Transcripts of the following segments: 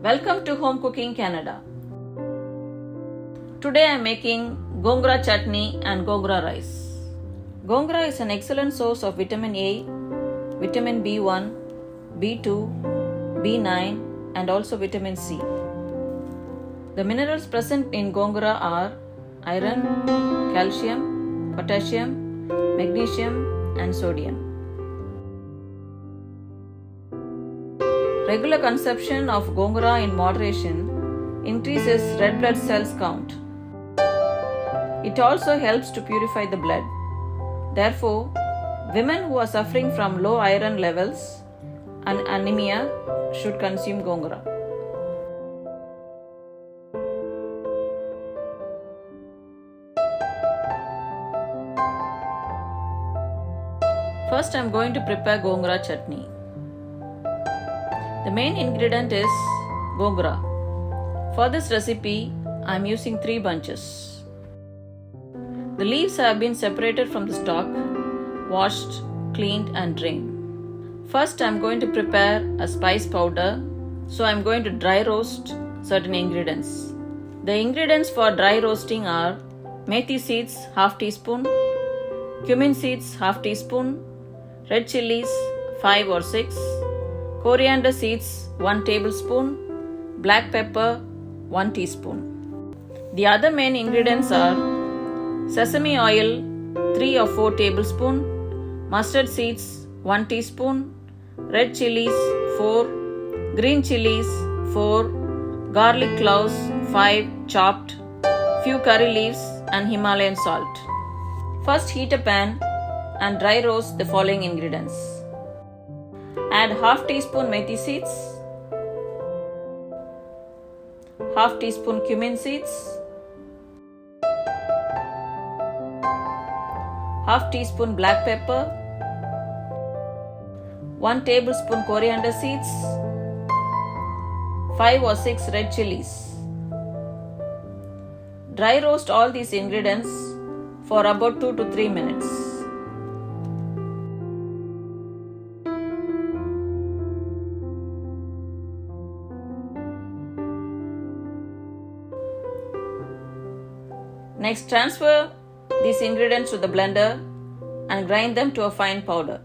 Welcome to Home Cooking Canada. Today I am making gongura chutney and gongura rice. Gongura is an excellent source of vitamin A, vitamin B1, B2, B9 and also vitamin C. The minerals present in gongura are iron, calcium, potassium, magnesium and sodium. Regular consumption of gongura in moderation increases red blood cells count. It also helps to purify the blood. Therefore, women who are suffering from low iron levels and anemia should consume gongura. First, I am going to prepare gongura chutney. The main ingredient is gongura. For this recipe, I am using 3 bunches. The leaves have been separated from the stalk, washed, cleaned and drained. First, I am going to prepare a spice powder. So I am going to dry roast certain ingredients. The ingredients for dry roasting are methi seeds half teaspoon, cumin seeds half teaspoon, red chilies 5 or 6, coriander seeds 1 tablespoon, black pepper 1 teaspoon. The other main ingredients are sesame oil 3 or 4 tablespoon, mustard seeds 1 teaspoon, red chilies 4, green chilies 4, garlic cloves 5 chopped, few curry leaves and Himalayan salt. First heat a pan and dry roast the following ingredients. Add half teaspoon methi seeds, half teaspoon cumin seeds, half teaspoon black pepper, 1 tablespoon coriander seeds, 5 or 6 red chilies. Dry roast all these ingredients for about 2 to 3 minutes. Next, transfer these ingredients to the blender and grind them to a fine powder.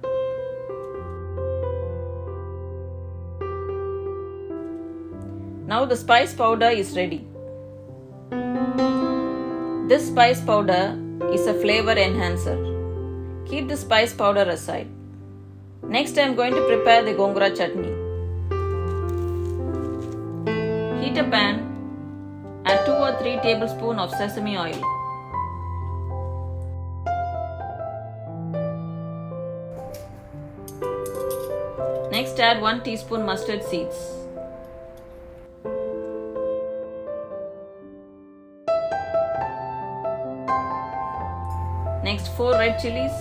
Now the spice powder is ready. This spice powder is a flavor enhancer. Keep the spice powder aside. Next, I am going to prepare the gongura chutney. Heat a pan. Add 2 or 3 tablespoons of sesame oil. Next, add 1 teaspoon mustard seeds. Next, 4 red chilies.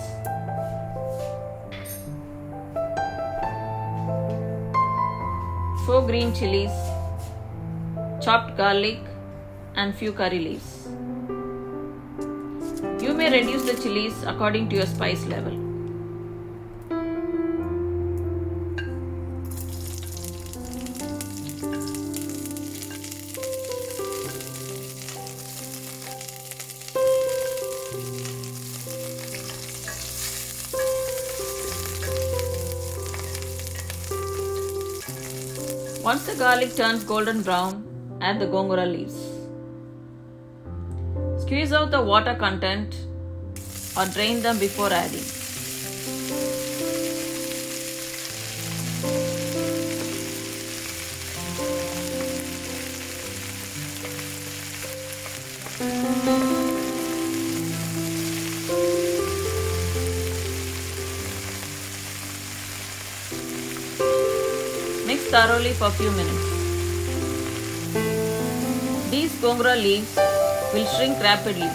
4 green chilies, chopped garlic and few curry leaves. You may reduce the chilies according to your spice level. Once the garlic turns golden brown, add the gongura leaves. Squeeze out the water content or drain them before adding. Mix thoroughly for a few minutes. These gongura leaves will shrink rapidly.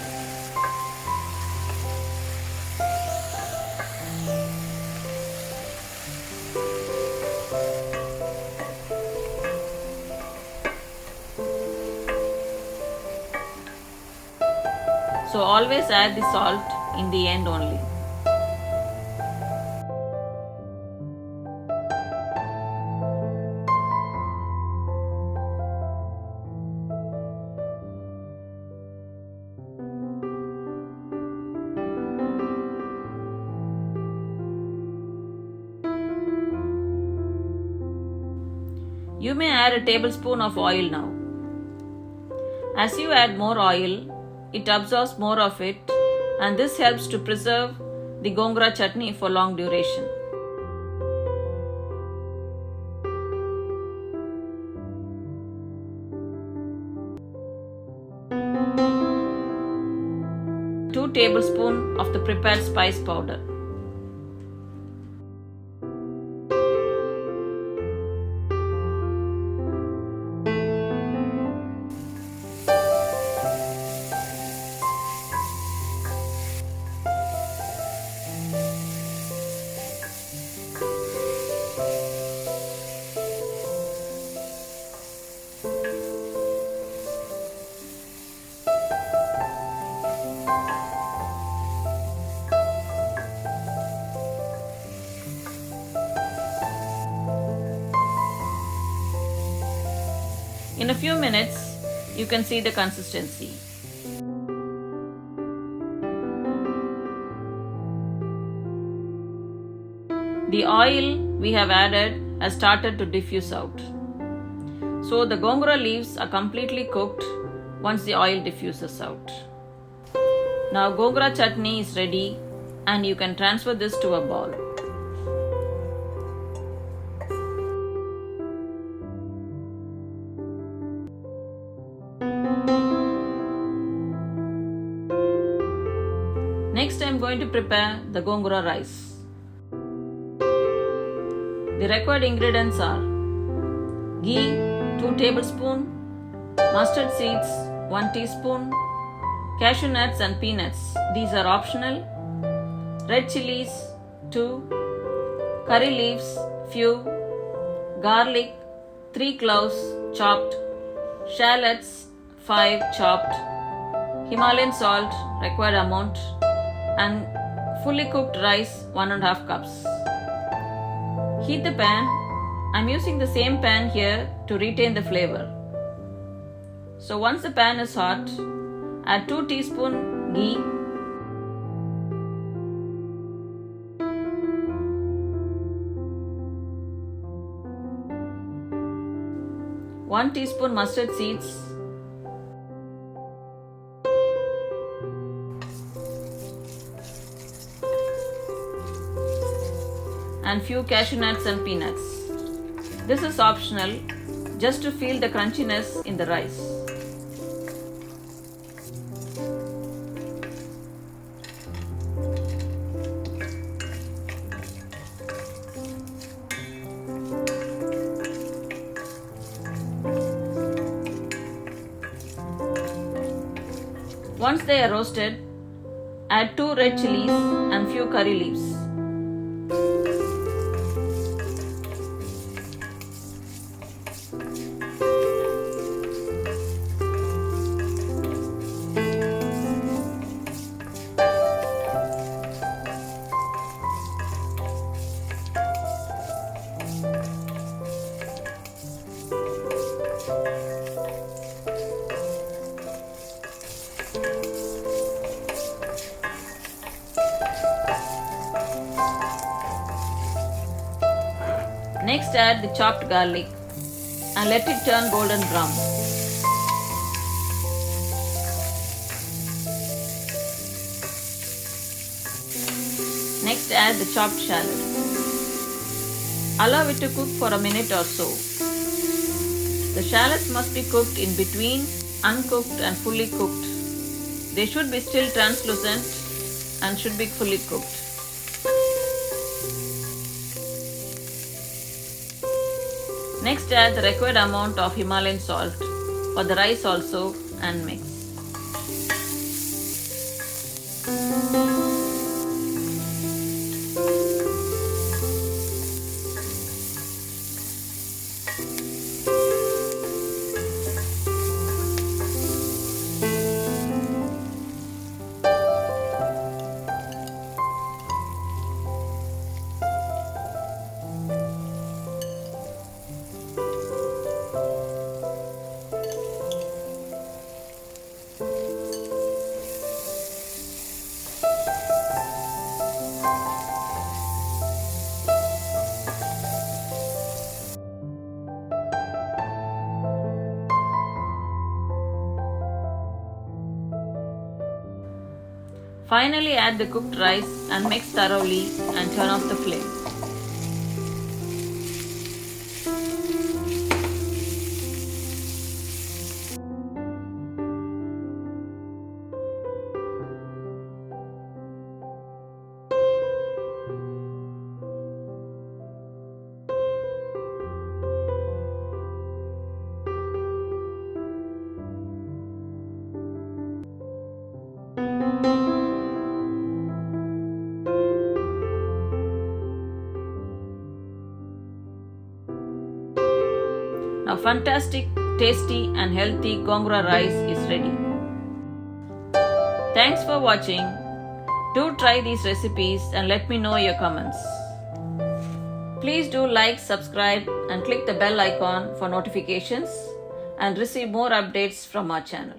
So always add the salt in the end only. You may add a tablespoon of oil now. As you add more oil, it absorbs more of it, and this helps to preserve the gongura chutney for long duration. Two tablespoons of the prepared spice powder. In a few minutes, you can see the consistency. The oil we have added has started to diffuse out. So the gongura leaves are completely cooked once the oil diffuses out. Now gongura chutney is ready and you can transfer this to a bowl. Next, I am going to prepare the gongura rice. The required ingredients are ghee 2 tablespoons, mustard seeds 1 teaspoon, cashew nuts and peanuts, these are optional, red chilies 2, curry leaves few, garlic 3 cloves chopped, shallots 5 chopped, Himalayan salt required amount, and fully cooked rice 1.5 cups. Heat the pan. I am using the same pan here to retain the flavor. So once the pan is hot, add 2 teaspoons ghee, one teaspoon mustard seeds, and few cashew nuts and peanuts. This is optional, just to feel the crunchiness in the rice. Once they are roasted, add 2 red chilies and few curry leaves. Next, add the chopped garlic and let it turn golden brown. Next, add the chopped shallot. Allow it to cook for a minute or so. The shallots must be cooked in between uncooked and fully cooked. They should be still translucent and should be fully cooked. Next, add the required amount of Himalayan salt for the rice also and mix. Finally, add the cooked rice and mix thoroughly and turn off the flame. Now fantastic, tasty and healthy gongura rice is ready. Thanks for watching. Do try these recipes and let me know your comments. Please do like, subscribe and click the bell icon for notifications and receive more updates from our channel.